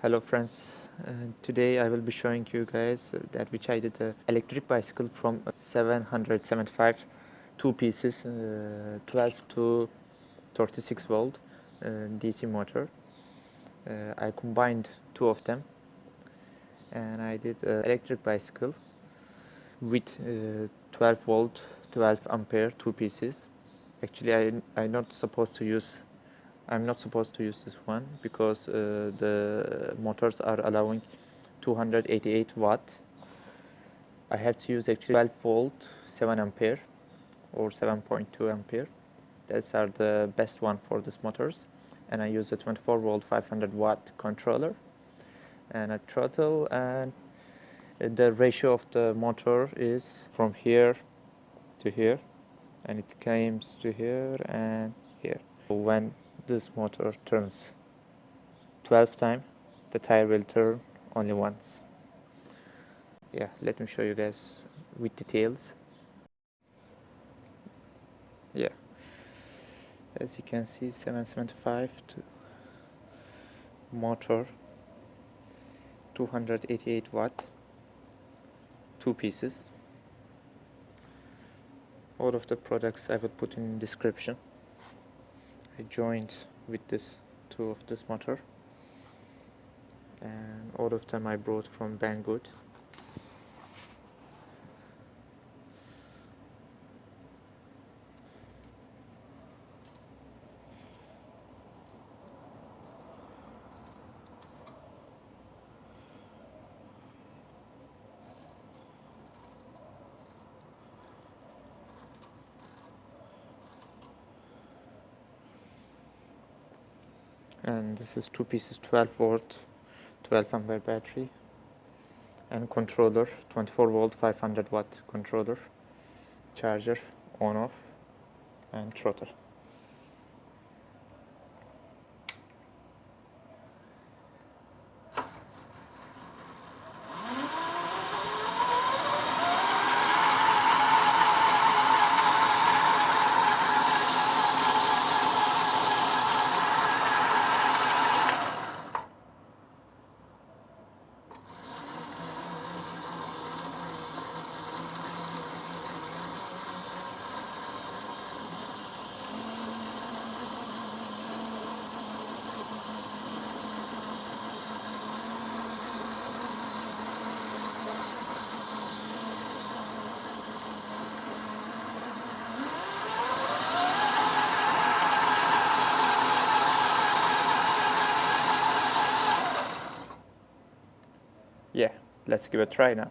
Hello friends, today I will be showing you guys that which I did a electric bicycle from 775 two pieces, 12 to 36 volt DC motor. I combined two of them and I did a electric bicycle with 12 volt 12 ampere two pieces. Actually I'm not supposed to use this one because the motors are allowing 288 watt. I have to use actually 12 volt 7 ampere or 7.2 ampere. Those are the best one for these motors. And I use a 24 volt 500 watt controller and a throttle, and the ratio of the motor is from here to here, and it comes to here and here. When this motor turns 12 times, the tire will turn only once. Yeah, let me show you guys with details. Yeah, as you can see, 775 to motor, 288 watt, two pieces. All of the products I will put in description. I joined with this two of this motor, and all of them I brought from Banggood. And this is two pieces 12 volt 12 ampere battery and controller, 24 volt 500 watt controller, charger, on off, and throttle. Yeah, let's give it a try now.